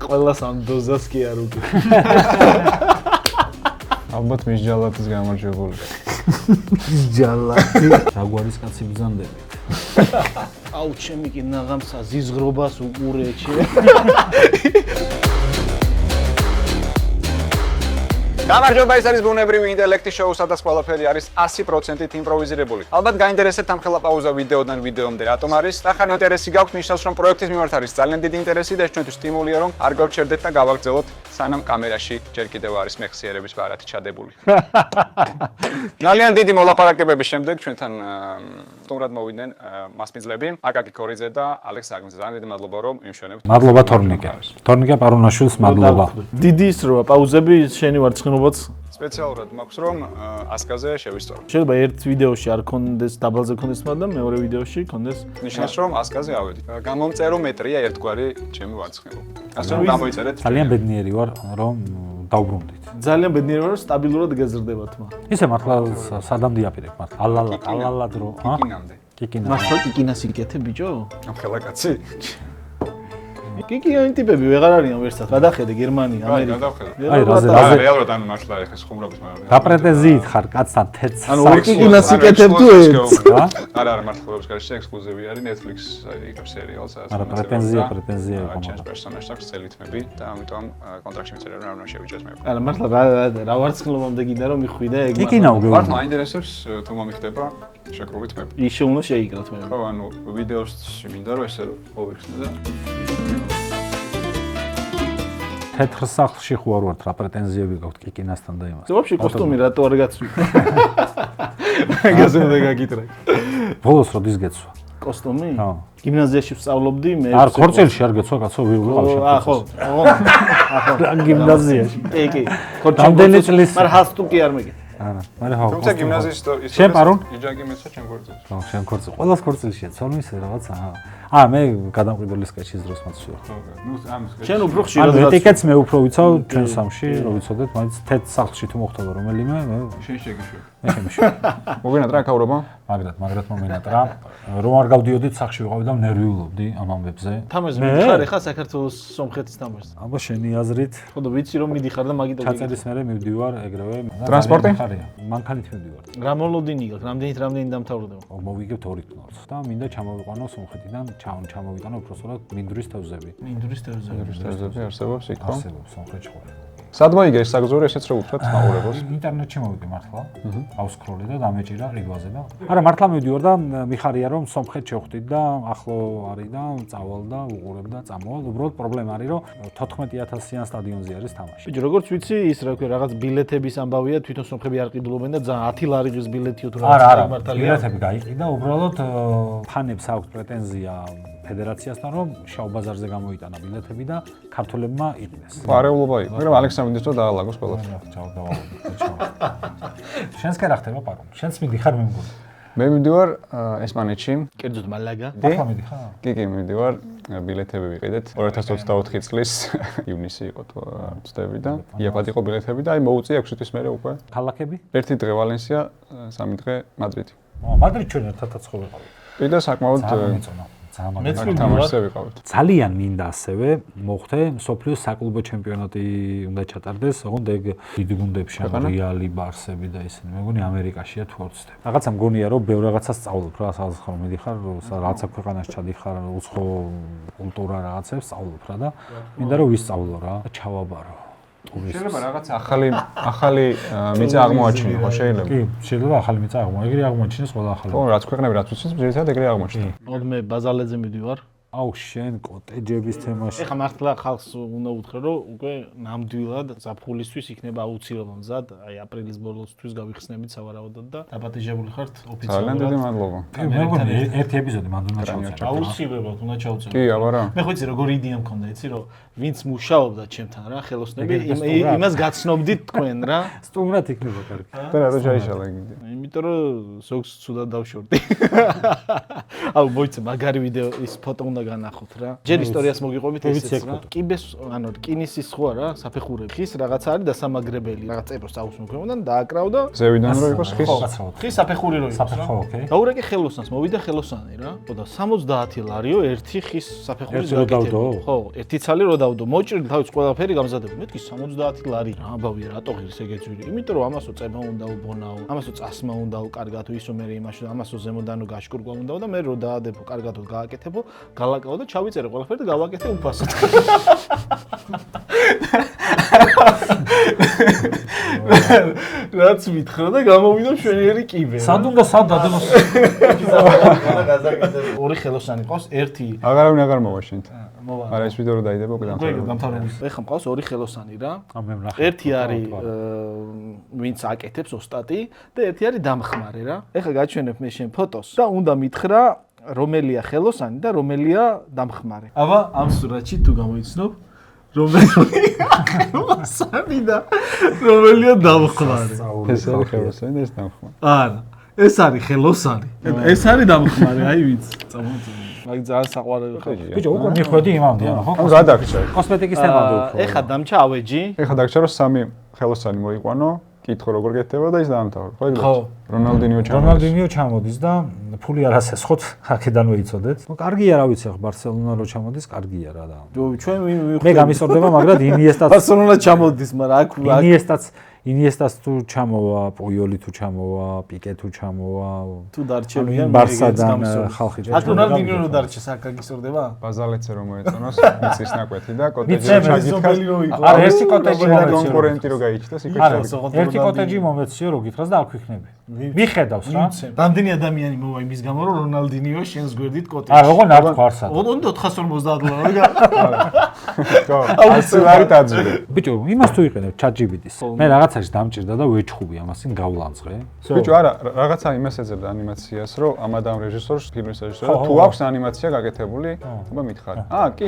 ყველას ამ დოზას კი არ უკვე. ალბათ მის ჯალათის გამარჯვებული. ჯალათი. რაგვარის კაცი ბრძანდები. აუ ჩემი კი ნაღამსა ზიზღრობას უყურეჩე. გამარჯობა, ეს არის ბუნებრივი ინტელექტის შოუ, სადაც ყველაფერი არის 100%-ით იმპროვიზირებული. ალბათ გაინტერესებთ ამ ხელა პაუზა ვიდეოდან ვიდეომდე რატომ არის? ახლა ინტერესი გაქვთ, ნიშნავს რომ პროექტის მიმართ არის ძალიან დიდი ინტერესი და ეს ჩვენთვის სტიმულია რომ არ გავჩერდეთ და გავაგრძელოთ სანამ კამერაში ჯერ კიდევ არის მეხსიერების ბარათი ჩადებული. ძალიან დიდი მოლაპარაკებების შემდეგ ჩვენთან სტუმრად მოვიდნენ მასპინძლები აკაკი ქორიძე და ალექს აგნიძე. ძალიან დიდი მადლობა რომ იმშვენებთ. მადლობა თორნიკე. თორნიკე პარუნაშვილს მადლობა. დიდი ის როა პაუზები შენი ვარცხნილობაც სპეციალურად მაქვს რომ ასკაზე შევისწორო. შეიძლება ერთ ვიდეოში არ კონდეს დაბალზე კონდეს მაგრამ მეორე ვიდეოში კონდეს ნიშნავს რომ ასკაზე ავედი. გამომწერო მეტრია ერთგვარი ჩემი ვარცხნილობა. ასე რომ გამოიწერეთ. ძალიან ბედნიერი ვარ რომ დავბრუნდით. ძალიან ბედნიერი ვარ რომ სტაბილურად გეზრდება თმა. ისე მართლა სადამ დიაპირებ მართლა. ალალად რო, ჰა? კიკინამდე. კიკინა. მართლა კიკინას იკეთე ბიჭო? ამ ხელა კაცი. კიკიან ტიპები ვეღარ არიან ვერსად. გადახედე გერმანია, ამერიკა. გადავხედე. აი რაზე რეალურად ანუ მართლა ეხა ხუმრობის მაგრამ. დაპრეტენზიით ხარ კაცთან თეთრ. ანუ ორ კიკინას იკეთებ თუ ერთს? არა, მართლობის გარშე ექსკლუზივი არის Netflix იქ სერიალს. არა, პრეტენზია იყო. ჩემს პერსონაჟს აქვს წელითმები და ამიტომ კონტრაქტში მიწერე რომ არ უნდა შევიჯოს მე. არა, მართლა რა ვარცხნილობამდე გინდა რომ მიხვიდე ეგ. კიკინა უგეუბნები. მართლა მაინტერესებს თუ მომიხდება შეკრობით მე. ის შეუნდა შეიკრათ მე. ხო, ანუ ვიდეოს მინდა რომ ესე რომ მოვიხსნე და თეთრ სახლში ხوار ვართ რა პრეტენზიები გაქვთ კიკინასთან და იმას. ვაფშე კოსტუმი რატო არ გაცვი? მაგაზე უნდა გაგიტრე. ბოლოს როდის გეცვა? კოსტუმი? ხო. გიმნაზიაში ვსწავლობდი მე. არ ქორწილში არ გეცვა კაცო ვიღავ აა ხო. რა გიმნაზიაში? კი. რამდენი წლის? მაგრამ ჰასტუკი არ მეკი. არა, მაგრამ ხო. თუმცა გიმნაზიის შენ პარუნ? იჯაგი მეცვა ჩემ ქორწილს. ხო, შენ ქორწილ. ყველას ქორწილშია, ცოლმის რაღაცა. მე გადამყიდველი სკეჩის დროს მაცვია. ხო, ნუ ამის შენ უფრო ანუ ხშირად ეტიკეტს მე უფრო ვიცავ ჩვენ სამში, რომ ვიცოდეთ, მაინც თეთრ სახლში თუ მოხდება რომელიმე, მე შენ შეგიშვი. მე შემიშვი. მოგენატრა ქაურობა? მაგრად მომენატრა. რომ არ გავდიოდით სახში ვიყავი და ნერვიულობდი ამ ამბებზე. თამაში მიდიხარ ახლა საქართველოს სომხეთის თამაშს. აბა შენი აზრით, ხო და ვიცი რომ მიდიხარ და მაგით ჩაწერის მერე მივდივარ ეგრევე. ტრანსპორტი? მანქანით მივდივარ. რა მოლოდინი გაქვს? რამდენი დამთავრდება? მოვიგებთ 2 თვალს და მინდა ჩამოვიყვანო სომხეთიდან, ჩამოვიტანო უბრალოდ მინდვრის თევზები. მინდვრის თევზები არსებობს იქ, ხო? არსებობს სომხეთში ხო. სად მოიგე ეს საგზური ესეც რო უთხრათ მაყურებელს? ინტერნეტში მოვიგე მართლა. ავსკროლი და დამეჭირა რიგვაზე და. არა მართლა მივდივარ და მიხარია რომ სომხეთში ვხვდით და ახლო არის და წავალ და უყურებ და წამოვალ. უბრალოდ პრობლემა არის რომ 14000-იან სტადიონზე არის თამაში. ბიჭო, როგორც ვიცი, ის რა ქვია, რაღაც ბილეთების ამბავია, თვითონ სომხები არ ყიდულობენ და ძალიან 10 ლარიღის ბილეთიო თუ არა, ბილეთები გაიყიდა, უბრალოდ ფანებს აქვს პრეტენზია ფედერაციასთან რომ შავ ბაზარზე გამოიტანა ბილეთები და ქართველებმა იყიდეს. პარეულობა იყო, მაგრამ ალექსანდრეს და დაალაგოს ყველაფერი. შენს კი რა ხდება პარომ? შენს მიდიხარ მე მგონი. მე მივდივარ ესპანეთში. კერძოდ მალაგა. ახლა მიდიხარ? კი, მივდივარ, ბილეთები ვიყიდეთ. 2024 წლის ივნისი იყო თუ არ ვცდები და იაფად იყო ბილეთები და აი მოუწია 6 თვის მერე უკვე. ქალაქები? ერთი დღე ვალენსია, 3 დღე მადრიდი. მადრიდ ჩვენ ერთადაც ხო ვიყავით. კიდე საკმაოდ თამაშზე ვიყავით. ძალიან მინდა ასევე მოხდე მსოფლიოს საკლუბო ჩემპიონატი უნდა ჩატარდეს, ოღონდ ეგ დიდი გუნდებში რეალი, ბარსები და ისინი. მე მგონი ამერიკაშია თუ არ ვცდები. რაღაცა მგონია რომ ბევრ რაღაცას სწავლობ რა, სადაც ხარ მიდიხარ, რაღაცა ქვეყანაში ჩადიხარ, უცხო კულტურა რაღაცებს სწავლობ რა და მინდა რომ ვისწავლო რა, ჩავაბარო. შეიძლება რაღაც ახალი მიწა აღმოაჩინო, ხო შეიძლება? კი, შეიძლება ახალი მიწა ეგრე აღმოაჩინოს ყველა ახალი. ხო, რაც ქვეყნები რაც უცნობს, ძირითადად ეგრე აღმოჩნდა. მე ბაზალეზე მივდივარ. აუ შენ კოტეჯების თემაში. ეხლა მართლა ხალხს უნდა უთხრა რომ უკვე ნამდვილად ზაფხულისთვის იქნება აუცილებლად მზად, აი აპრილის ბოლოსთვის გავიხსნებით სავარაუდოდ და დაპატიჟებული ხართ ოფიციალურად. ძალიან დიდი მადლობა. მე მგონი ერთი ეპიზოდი მანდ უნდა ჩავწერო. აუცილებლად უნდა ჩავწერო. კი, აბა რა. მე ხო იცი როგორი იდეა მქონდა, იცი რომ ვინც მუშაობდა ჩემთან რა, ხელოსნები იმას გაცნობდით თქვენ რა. სტუმრად იქნება კარგი. და რა დაიშალა იგი. იმიტომ რომ ზოგს ცუდად დავშორდი. აუ მოიცა მაგარი ვიდეო ის ფოტო უნდა უნდა განახოთ რა. ჯერ ისტორიას მოგიყვებით ესეც რა. კიბეს, ანუ რკინისის ხო არა, საფეხურები. ხის რაღაც არის დასამაგრებელი, რაღაც წეროს წაუსმო ქვემოდან დააკრავდა. ზევიდან რო იყოს ხის. ხის საფეხური რო იყოს. ხო, ოკეი. დაურეკე ხელოსანს, მოვიდა ხელოსანი რა. ხო და 70 ლარიო ერთი ხის საფეხურის გაკეთება. ხო, ერთი ცალი რო დავდო. მოჭრილი თავის ყველაფერი გამზადებული. მეთქი 70 ლარი რა ამბავია, რატო ღირს ეგეც ვიდი? იმიტომ რომ ამასო წება უნდა უბონაო, ამასო წასმა უნდა უკარგათო, ისო მე იმაში ამასო ზემოდანო გაშკურკვა უნდა და მე რო დაადებო, კარგათო გააკეთებო, გალაკავო და ჩავიწერე ყველაფერი და გავაკეთე უფასოდ. რაც მითხრა და გამოვიდა მშვენიერი კიბე. სანდუნდა სად დადებას. ორი ხელოსანი ყავს, ერთი აღარავინ აღარ მოვა შენ. მოვა. არა ეს ვიდეო რო დაიდება უკვე დამთავრებული. ეხლა მყავს ორი ხელოსანი რა. მე ვნახე. ერთი არის ვინც აკეთებს ოსტატი და ერთი არის დამხმარე რა. ეხლა გაჩვენებ მე შენ ფოტოს და უნდა მითხრა რომელია ხელოსანი და რომელია დამხმარე. აბა ამ სურათში თუ გამოიცნობ რომელია ხელოსანი და რომელია დამხმარე. ეს არის ხელოსანი და ეს დამხმარე. არა, ეს არის ხელოსანი. ეს არის დამხმარე, აი ვიცი. წამოწევი. მაგ ძალიან საყვარელი ხარ. ბიჭო, უკვე მიხვედი იმამდე, ხო? ამ გადაგჭა. კოსმეტიკის თემამდე უფრო. ეხლა დამჭა ავეჯი. ეხლა დაგჭა რომ სამი ხელოსანი მოიყვანო, კითხო როგორ გეთება და ის დაამთავრო. ხო ეგრე? ხო. რონალდინიო ჩამოდის და ფული არ ასესხოთ, აქედანვე იცოდეთ. ნუ კარგია რა ვიცი, ახლა ბარსელონა რო ჩამოდის, კარგია რა და. ჩვენ მე გამისწორდება, მაგრამ ინიესტაც ბარსელონა ჩამოდის, მაგრამ აქ ინიესტაც თუ ჩამოვა, პუიოლი თუ ჩამოვა, პიკე თუ ჩამოვა, თუ დარჩებიან ბარსადან ხალხი. აქ რონალდინიო რო დარჩეს, აქ გაგისწორდება? ბაზალეცე რომ მოეწონოს, მიწის ნაკვეთი და კოტეჯი ჩაგითხას. არა, ერთი კოტეჯი მომეციო. კონკურენტი რო გაიჩნდეს, იქ არა, ერთი კოტეჯი მომეციო, რო გითხრას და არ ქვიქნები. მიხედავს რა. რამდენი ადამიანი მოვა იმის გამო, რომ რონალდინიო შენს გვერდით კოტეჯი. არა, ოღონდ არ თქვა არსად. 450 ლარი. გო, 100 ლარი დაძვრე. ბიჭო, იმას თუ იყენებ ChatGPT-ს. მე რაღაცაში დამჭირდა და ვეჩხუბი ამასინ გავლანძღე. ბიჭო, არა, რაღაცა იმას ეძებდა ანიმაციას, რომ ამ ადამ რეჟისორს, ფილმის რეჟისორს, თუ აქვს ანიმაცია გაკეთებული, აბა მითხარი. კი,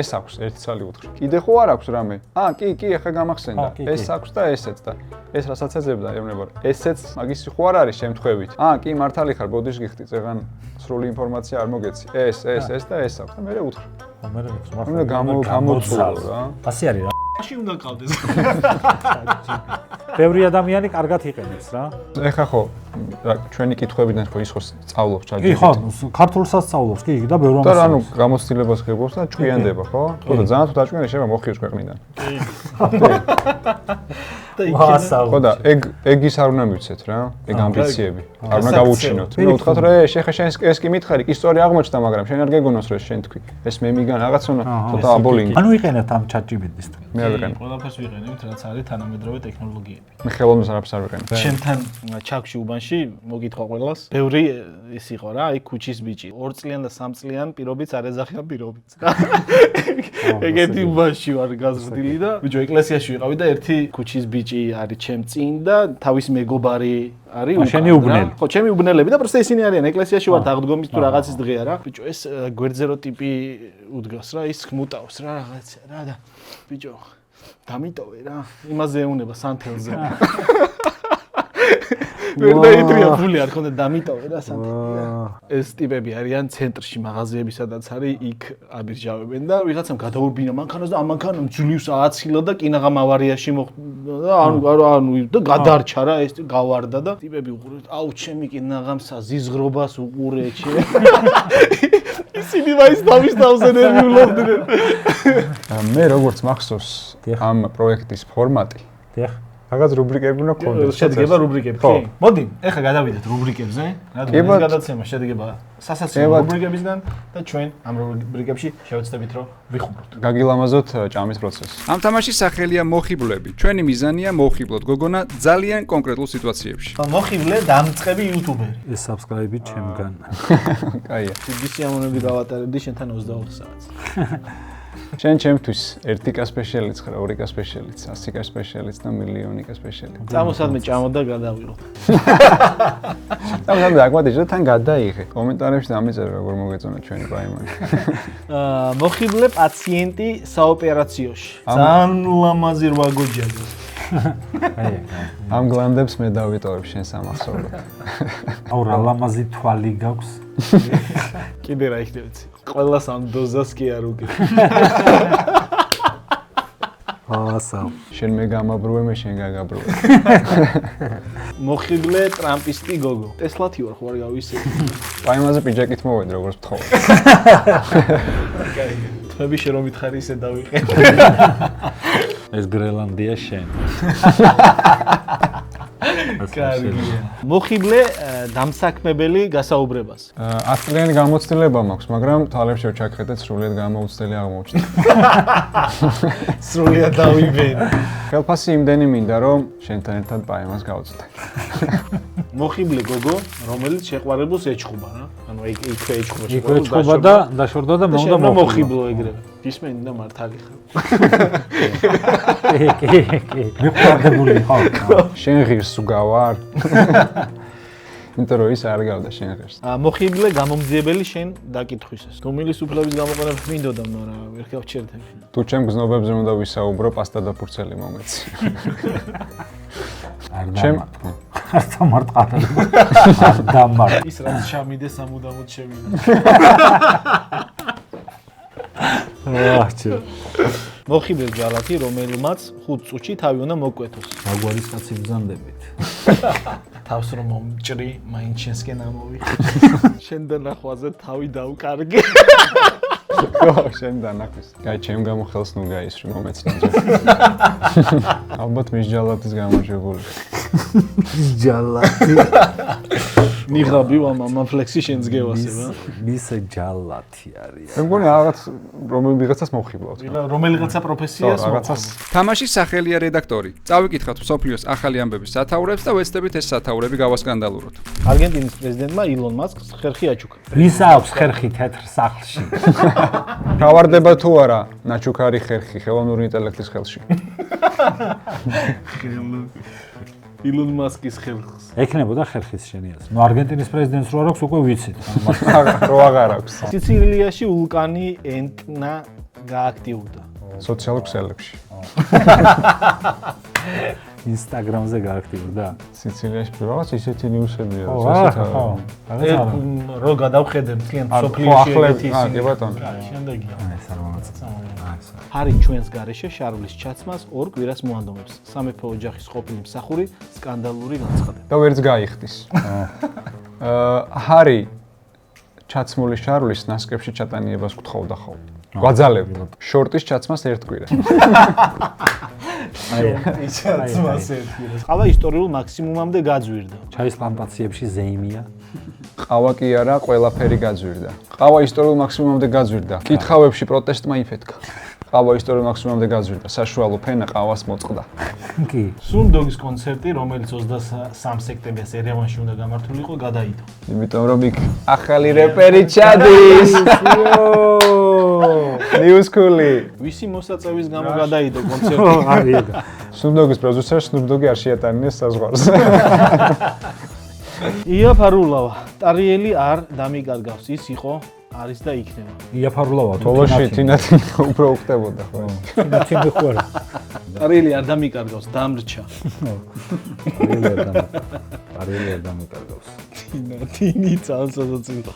ეს აქვს, ერთი ცალი უთხრა. კიდე ხო არ აქვს რამე? კი, ახლა გამახსენდა. ეს აქვს და ესეც და ეს რასაც ეძებდა, ეუბნება, ესეც მაგისი ხო არ არის შემთხვევით. კი, მართალი ხარ, ბოდიშ გიხდი, წეგან სრული ინფორმაცია არ მოგეცი. ეს და ეს აქვს და მე უთხრა. მე უნდა გამოცულო რა. ასე არის რა. მაშინ უნდა ყავდეს. ბევრი ადამიანი კარგად იყენებს რა. ეხა ხო რა ჩვენი კითხვებიდან ხო ის ხო სწავლობს ChatGPT. კი ხო, ქართულსაც სწავლობს კი და ბევრ ამას. და ანუ გამოცდილებას ღებობს და ჭკვიანდება ხო? ხო და ძალიან თუ დაჭკვიანდა შეიძლება მოხიოს ქვეყნიდან. ხო და ეგ ის არ უნდა მივცეთ რა. ეგ ამბიციები. არ უნდა გავუჩინოთ. მე ვთქვათ რა შეხა შენ ეს კი მითხარი, კი სწორი აღმოჩნდა, მაგრამ შენ არ გეგონოს რომ შენ თქვი. ეს მე მიგან რაღაც უნდა ცოტა აბოლინგი. ანუ იყენებთ ამ ChatGPT-ს თუ. მე არ ვიყენებ. ყველაფერს ვიყენებთ, რაც არის თანამედროვე ტექნოლოგიები. მე ხელოვნებას არაფერს არ ვიყენებ. შენთან ჩაკში უბანში მოგითხა ყველას. ბევრი ის იყო რა, აი ქუჩის ბიჭი. 2 წლიან და 3 წლიან პირობიც არ ეძახიან პირობიც. ეგეთი უბანში ვარ გაზრდილი და ბიჭო ეკლესიაში ვიყავი და ერთი ქუჩის ბიჭი არის ჩემ წინ და თავის მეგობარი არის უკან. შენი უბნელი. ხო, ჩემი უბნელები და პროსტა ისინი არიან ეკლესიაში ვართ აღდგომის თუ რაღაცის დღეა რა. ბიჭო ეს გვერდზე რო ტიპი უდგას რა, ის ხმუტავს რა რაღაცა რა და ბიჭო დამიტოვე რა. იმაზე ეუნება სანთელზე. ვერ დაიტრია ფული არ ხონდა დამიტოვე რა სანთელზე. ეს ტიპები არიან ცენტრში მაღაზიები სადაც არის იქ აბირჟავებენ და ვიღაცამ გადაურბინა მანქანას და ამ მანქანამ ძვლიუს ააცილა და კინაღამ ავარიაში მოხდა და ანუ და გადარჩა რა ეს გავარდა და ტიპები უყურეთ აუ ჩემი კინაღამსა ზიზღრობას უყურე ჩემ ისინი მაინც თავის თავზე ნერვიულობდნენ. მე როგორც მახსოვს ამ პროექტის ფორმატი. დიახ. რაღაც რუბრიკები უნდა გქონდეს. შედგება რუბრიკები. მოდი, ეხლა გადავიდეთ რუბრიკებზე. რადგან ეს გადაცემა შედგება სასაცილო რუბრიკებისგან და ჩვენ ამ რუბრიკებში შევეცდებით რომ ვიხუბროთ. გაგილამაზოთ ჭამის პროცესს. ამ თამაშის სახელია მოხიბლები. ჩვენი მიზანია მოხიბლოთ გოგონა ძალიან კონკრეტულ სიტუაციებში. მოხიბლე დამწყები იუთუბერი. ეს subscribe-ი ჩემგან. კაია. BBC ამონები გავატარებდი შენთან 24 საათს. შენ ჩემთვის 1K სპეციალიც ხარ, 2K სპეციალიც, 100K სპეციალიც და მილიონიკა სპეციალიც. წამოსადმე ჭამოდა გადავიღო. წამოსადმე აკვადიჟო თან გადაიღე. კომენტარებში დამიწერე როგორ მოგეწონა ჩვენი პაიმანი. მოხიბლე პაციენტი საოპერაციოში. ძალიან ულამაზი რვა გოჯაძე. ამ გლანდებს მე დავიტოვებ შენ სამახსოვროდ. აუ რა ლამაზი თვალი გაქვს. კიდე რა იქნებიცი? ყველას ამ დოზას კი არ უგებ. ასა. შენ მე გამაბრუე, მე შენ გაგაბრუე. მოხიბლე ტრამპისტი გოგო. ტესლათი ვარ ხო არ გავისე. აი მასე პიჯაკით მოვედი როგორც ვთხოვე. კაი. თმები შენ რომ მითხარი ისე დავიყენ. ეს გრენლანდია შენ. კარგია. მოხიბლე დამსაქმებელი გასაუბრებას. 10 წლიანი გამოცდილება მაქვს, მაგრამ თვალებში ვერ ჩაგხედეთ, სრულიად გამოუცდელი აღმოჩნდა. სრულიად დავიბენ. ხელფასი იმდენი მინდა, რომ შენთან ერთად პაემას გავწვდე. მოხიბლე გოგო, რომელიც შეყვარებულს ეჩხუბა რა. ანუ იქვე ეჩხუბა. იქვე ეჩხუბა და დაშორდა და მე უნდა მოხიბლო ეგრევე. ისმენი და მართალი ხარ. კი. მიყვარდებული ხარ. შენ ღირს უგავარ. იმიტომ რომ ის არ გავდა შენ ღირს. მოხიბლე გამომძიებელი შენ დაკითხვისას. გომილის უფლების გამოყენება მინდოდა, მაგრამ ვერ გავჩერდები. თუ ჩემ გზნობებზე უნდა ვისაუბრო, პასტა და ფურცელი მომეცი. არ დამარტყა. არ დამარტყა. ის რაც შამიდეს ამუდამოდ შევიდა. აჩო. მოხიბლე ჯალათი, რომელმაც 5 წუთში თავი უნდა მოკვეთოს. რაგვარის კაცი ბრძანდებით. თავს რომ მომჭრი, მაინც შენსკენ ამოვიხარ. შენ დანახვაზე თავი დავკარგე. შენ დანახვის. კაი, ჩემ გამო ხელს ნუ გაისვრი მომეცნე. ალბათ მის ჯალათის გამარჯვებული. ჯალათი. ნიღაბი მამა ფლექსი შენს გევასება. მის ჯალათი არის. მე მგონი რაღაც რომელიღაცას მოხიბლავთ. რომელიღაცა პროფესიას რაღაცას თამაშის სახელია რედაქტორი. წავიკითხავთ მსოფლიოს ახალი ამბების სათაურებს და ვეცდებით ეს სათაურები გავასკანდალუროთ. არგენტინის პრეზიდენტმა ილონ მასკს ხერხი აჩუქა. ვის აქვს ხერხი თეთრ სახლში? გავარდება თუ არა ნაჩუქარი ხერხი ხელოვნური ინტელექტის ხელში. ილონ მასკის ხერხს. ეკნებოდა ხერხის შენიას. ნუ არგენტინის პრეზიდენტს რო არ აქვს უკვე ვიცით. რო აღარ აქვს. სიცილიაში ვულკანი ეტნა გააქტიურდა. სოციალურ ქსელებში. ინსტაგრამზე გააქტიურდა. სიცილიაში რაღაც ისეთი ნიუსებია, რო გადავხედე მთლიან სოფლიოში ეგეთი ისინი. კი ბატონო. შემდეგია. ეს არ მომაწა. ჰარი ჩვენს გარეშე შარლის ჩაცმას 2 კვირას მოანდომებს. სამეფო ოჯახის ყოფილი მსახური სკანდალური განცხადება. და ვერც გაიხდის. ჰარი ჩაცმული შარლის ნასკრებში ჩატანიებას გთხოვდა ხოლმე. გვაძალებთ შორტის ჩაცმას 1 კვირას. ყავა ისტორიულ მაქსიმუმამდე გაძვირდა. ჩაის პლანტაციებში ზეიმია. ყავა კი არა, ყველაფერი გაძვირდა. ყავა ისტორიულ მაქსიმუმამდე გაძვირდა. კითხავებში პროტესტმა იფეთქა. ყავა ისტორიულ მაქსიმუმამდე გაძვირდა. საშუალო ფენა ყავას მოწყდა. კი. სუნდოგის კონცერტი, რომელიც 23 სექტემბერს ერევანში უნდა გამართულიყო, გადაიდო. იმიტომ რომ იქ ახალი რეპერი ჩადის. ნიუსკული. ვისი მოსაწევის გამო გადაიდო კონცერტი? არიდა. სუნდოგის პროდიუსერ სნუპ დოგი არ შეატანინეს საზღვარს. ია ფარულავა, ტარიელი არ დამიკარგავს, ის იყო, არის და იქნება. იაფარულავა თუ ბოლოში თინათი უფრო უხდებოდა ხო? თინათი მიხوارა. ტარიელი არ დამიკარგავს, დამრჩა. ტარიელი არ დამიკარგავს. თინათი წავსადაც იყო.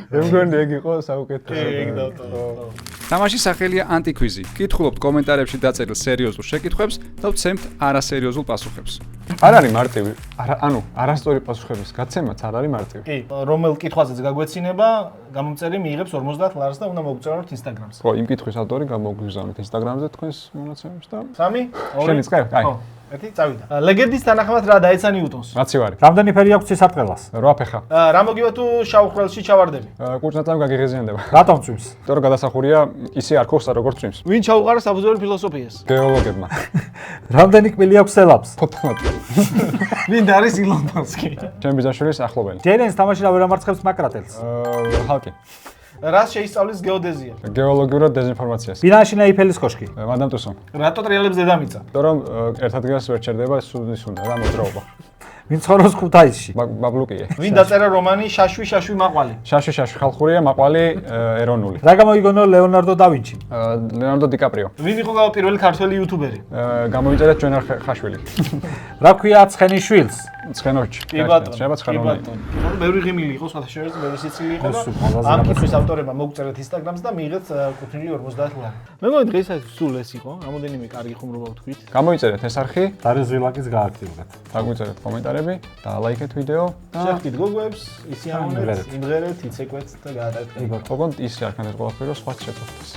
მე მგონი ეგ იყო საუკეთესო. ეგ დავტოვე. თამაშის სახელია ანტიკვიზი. კითხულობთ კომენტარებში დაწერილ სერიოზულ შეკითხვებს და ვცემთ არასერიოზულ პასუხებს. არ არის მარტივი. ანუ არასწორი პასუხების გაცემაც არ არის მარტივი. კი, რომელ კითხვაზეც გაგვეცინება, გამომწერი მიიღებს 50 ლარს და უნდა მოგწეროთ Instagram-ს. ხო, იმ კითხვის ავტორი გამოგზავნეთ Instagram-ზე თქვენს მონაცემებს და 3, 2. შენიც კაი, კაი. ერთი წავიდა. ლეგენდის თანახმად რა დაეცა ნიუტონს? რაცი ვარი? რამდენი ფერი აქვს ცისარტყელას? 8 ფეხა. რა მოგივა თუ შავ ხვრელში ჩავარდები? კურჭნატლავი გაგიღიზიანდება. რატომ წვიმს? იმიტომ რომ გადასახურია ისე არ ხოხსა როგორც წვიმს. ვინ ჩაუყარა საფუძველი ფილოსოფიას? გეოლოგებმა. რამდენი კბილი აქვს ელაპს? ფოტომატი. ვინ არის ილონ მასკი? ჩემი ბიძაშვილის ახლობელი. ჯერენს თამაში რა ვერ ამარცხებს მაკრატელს. ჰალკი. რას შეისწავლის გეოდეზია? გეოლოგიურად დეზინფორმაციას. ბინაშინა ეიფელის კოშკი. მადამ ტუსო. რატო ტრიალებს დედამიწა? იმიტომ რომ ერთ ადგილას ვერ ჩერდება სუნის უნდა რა მოძრაობა. ვინ ცხოვრობს ქუთაისში? ბაბლუკია. ვინ დაწერა რომანი შაშვი მაყვალი? შაშვი ხალხურია, მაყვალი ეროვნული. რა გამოიგონო ლეონარდო და ვინჩი? ლეონარდო დიკაპრიო. ვინ იყო პირველი ქართველი იუთუბერი? გამოიწერეთ ჯვენარ ხაშვილი. რა ქვია ცხენიშვილს? ცხენოჩი. კი ბატონო. შეიძლება ცხენოვანი. ბევრი ღიმილი იყო, სხვადასხვა ბევრი სიცილი იყო და ეს ყველაზე ამ კითხვის ავტორებმა მოუწერეთ Instagram-ს და მიიღეთ კუთვნილი 50 ლარი. მე მგონი დღესაც სულ ეს იყო, რამოდენიმე კარგი ხუმრობა ვთქვით. გამოიწერეთ ეს არხი, დარიო ზვილაკის გააქტიურეთ. დაგვიწერეთ კომენტარები და ლაიქეთ ვიდეო და შეხვდით გოგოებს, ისიანონეთ, იმღერეთ, იცეკვეთ და გაატარეთ. ოღონდ ისე არ ქანდეთ ყველაფერი, რომ სხვაც შეცოცხლოს.